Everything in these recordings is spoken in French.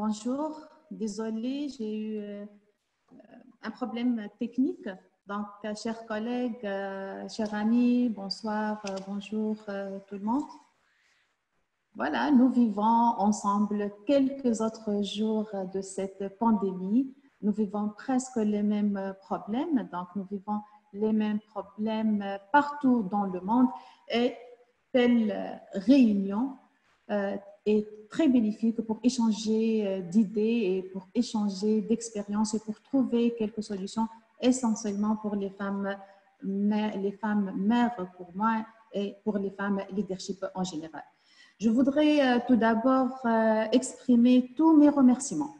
Bonjour, désolée, j'ai eu un problème technique. Donc, chers collègues, chers amis, bonsoir, bonjour tout le monde. Voilà, nous vivons ensemble quelques autres jours de cette pandémie. Nous vivons presque les mêmes problèmes, donc nous vivons les mêmes problèmes partout dans le monde et telle réunion est très bénéfique pour échanger d'idées et pour échanger d'expériences et pour trouver quelques solutions essentiellement pour les femmes mères pour moi et pour les femmes leadership en général. Je voudrais tout d'abord exprimer tous mes remerciements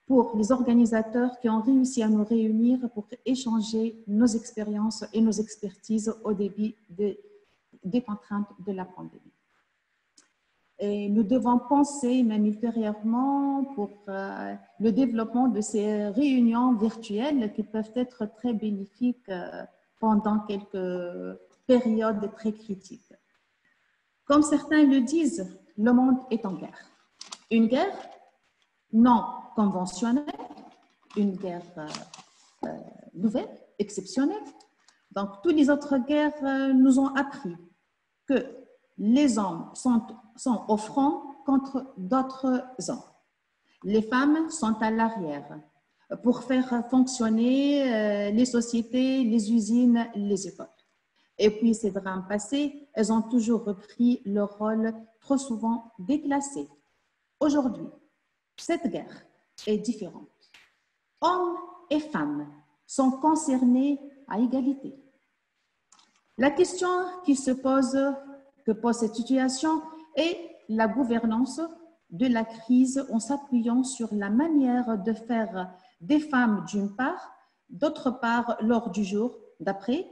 pour les organisateurs qui ont réussi à nous réunir pour échanger nos expériences et nos expertises au début des contraintes de la pandémie. Et nous devons penser même ultérieurement pour le développement de ces réunions virtuelles qui peuvent être très bénéfiques pendant quelques périodes très critiques. Comme certains le disent, le monde est en guerre. Une guerre non conventionnelle, une guerre nouvelle, exceptionnelle. Donc, toutes les autres guerres nous ont appris que les hommes sont au front contre d'autres hommes. Les femmes sont à l'arrière pour faire fonctionner les sociétés, les usines, les écoles. Et puis, ces drames passés, elles ont toujours repris leur rôle trop souvent déclassé. Aujourd'hui, cette guerre est différente. Hommes et femmes sont concernés à égalité. La question que pose cette situation est la gouvernance de la crise en s'appuyant sur la manière de faire des femmes d'une part, d'autre part l'ordre du jour d'après,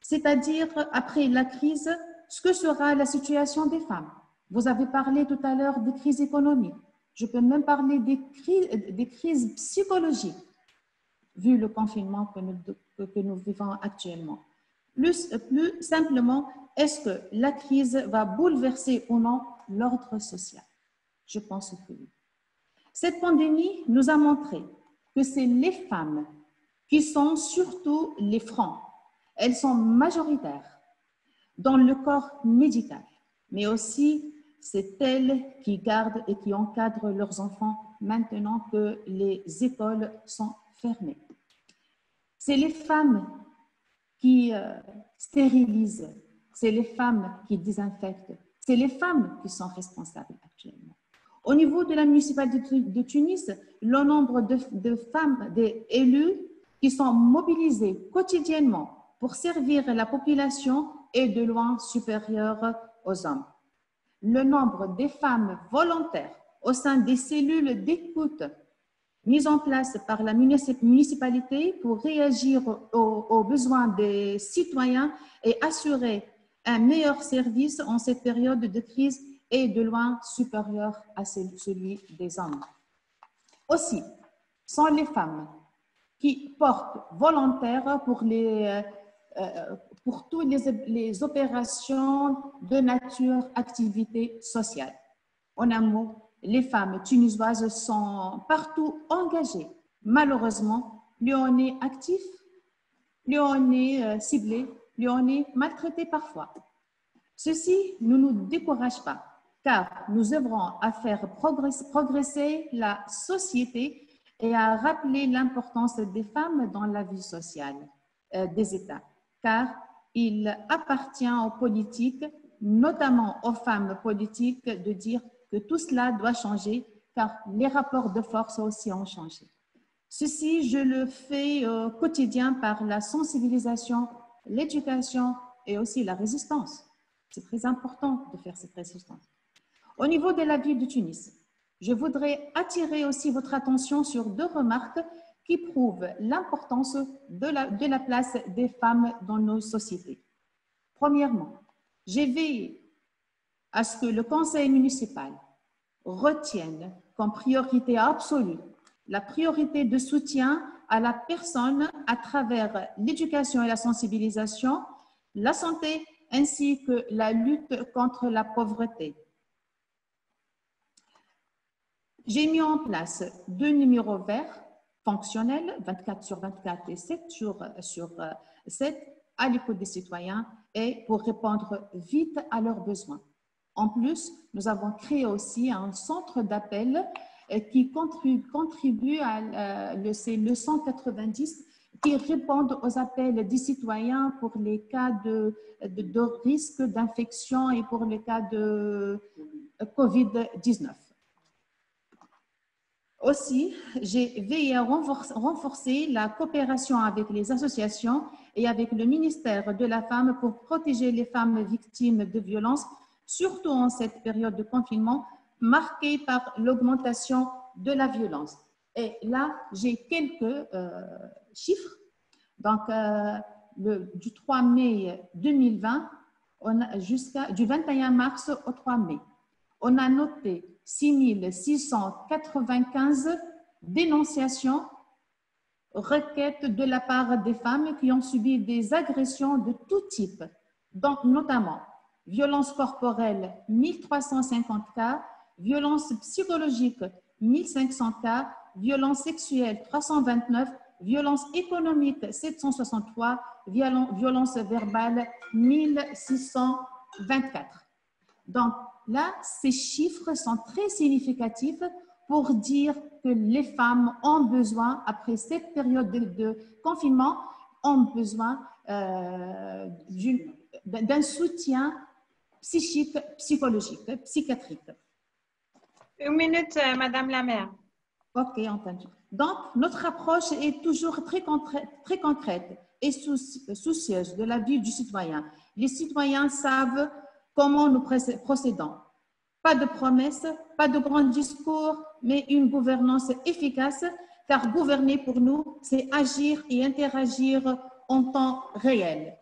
c'est-à-dire après la crise, ce que sera la situation des femmes. Vous avez parlé tout à l'heure des crises économiques. Je peux même parler des crises psychologiques, vu le confinement que nous vivons actuellement. Plus simplement, est-ce que la crise va bouleverser ou non l'ordre social? Je pense que oui. Cette pandémie nous a montré que c'est les femmes qui sont surtout les fronts. Elles sont majoritaires dans le corps médical, mais aussi c'est elles qui gardent et qui encadrent leurs enfants maintenant que les écoles sont fermées. C'est les femmes qui stérilisent, c'est les femmes qui désinfectent, c'est les femmes qui sont responsables actuellement. Au niveau de la municipalité de Tunis, le nombre de femmes, d'élus qui sont mobilisées quotidiennement pour servir la population est de loin supérieur aux hommes. Le nombre des femmes volontaires au sein des cellules d'écoute mises en place par la municipalité pour réagir aux besoins des citoyens et assurer un meilleur service en cette période de crise est de loin supérieur à celui des hommes. Aussi, sont les femmes qui portent volontaires pour toutes les opérations de nature activité sociale. En un mot, les femmes tunisoises sont partout engagées. Malheureusement, plus on est actif, plus on est ciblé, plus on est maltraité parfois. Ceci ne nous décourage pas, car nous œuvrons à faire progresser la société et à rappeler l'importance des femmes dans la vie sociale des États, car il appartient aux politiques, notamment aux femmes politiques, de dire que tout cela doit changer, car les rapports de force aussi ont changé. Ceci, je le fais au quotidien par la sensibilisation, l'éducation et aussi la résistance. C'est très important de faire cette résistance. Au niveau de la ville de Tunis, je voudrais attirer aussi votre attention sur deux remarques qui prouvent l'importance de la place des femmes dans nos sociétés. Premièrement, j'ai veillé à ce que le conseil municipal retienne comme priorité absolue la priorité de soutien à la personne à travers l'éducation et la sensibilisation, la santé ainsi que la lutte contre la pauvreté. J'ai mis en place 2 numéros verts fonctionnels, 24/24 et 7/7, à l'écoute des citoyens et pour répondre vite à leurs besoins. En plus, nous avons créé aussi un centre d'appel qui contribue à le 190 qui répondent aux appels des citoyens pour les cas de risque d'infection et pour les cas de COVID-19. Aussi, j'ai veillé à renforcer la coopération avec les associations et avec le ministère de la Femme pour protéger les femmes victimes de violences, surtout en cette période de confinement marquée par l'augmentation de la violence. Et là, j'ai quelques chiffres. Donc, du 3 mai 2020 du 21 mars au 3 mai, on a noté 6 695 dénonciations, requêtes de la part des femmes qui ont subi des agressions de tout type, donc notamment violences corporelles 1350 cas, violences psychologiques 1500 cas, violences sexuelles 329, violences économiques 763, violences verbales 1624. Donc là, ces chiffres sont très significatifs pour dire que les femmes ont besoin, après cette période de confinement, ont besoin d'un soutien psychique, psychologique, psychiatrique. Une minute, Madame la maire. Ok, entendu. Donc, notre approche est toujours très concrète et soucieuse de la vie du citoyen. Les citoyens savent comment nous procédons. Pas de promesses, pas de grands discours, mais une gouvernance efficace, car gouverner pour nous, c'est agir et interagir en temps réel.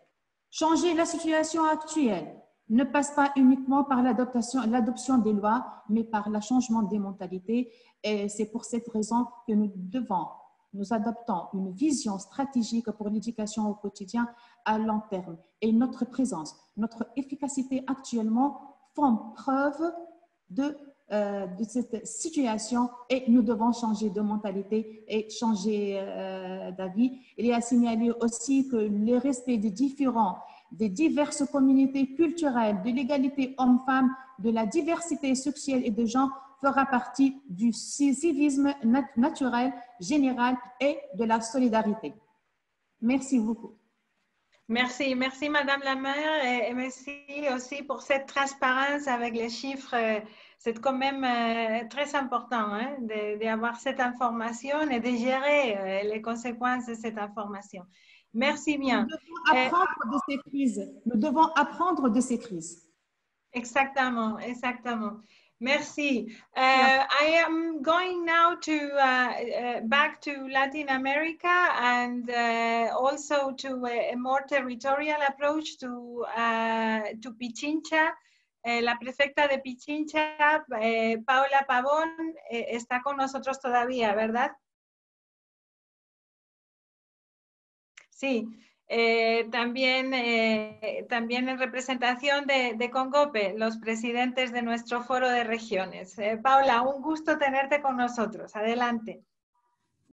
Changer la situation actuelle ne passe pas uniquement par l'adoption des lois, mais par le changement des mentalités. Et c'est pour cette raison que nous adoptons une vision stratégique pour l'éducation au quotidien à long terme. Et notre présence, notre efficacité actuellement font preuve de cette situation et nous devons changer de mentalité et changer d'avis. Il est à signaler aussi que le respect des diverses communautés culturelles, de l'égalité homme-femme, de la diversité sexuelle et de genre fera partie du civisme naturel, général et de la solidarité. Merci beaucoup. Merci, merci Madame la maire et merci aussi pour cette transparence avec les chiffres. C'est quand même très important hein, d'avoir cette information et de gérer les conséquences de cette information. Merci bien. Nous devons apprendre de ces crises. Nous devons apprendre de ces crises. Exactement, exactement. Merci. I am going now to back to Latin America and also to a more territorial approach to Pichincha. La prefecta de Pichincha, Paula Pavón, está con nosotros todavía, ¿verdad? Sí. También en representación de Congope, los presidentes de nuestro foro de regiones. Paula, un gusto tenerte con nosotros. Adelante.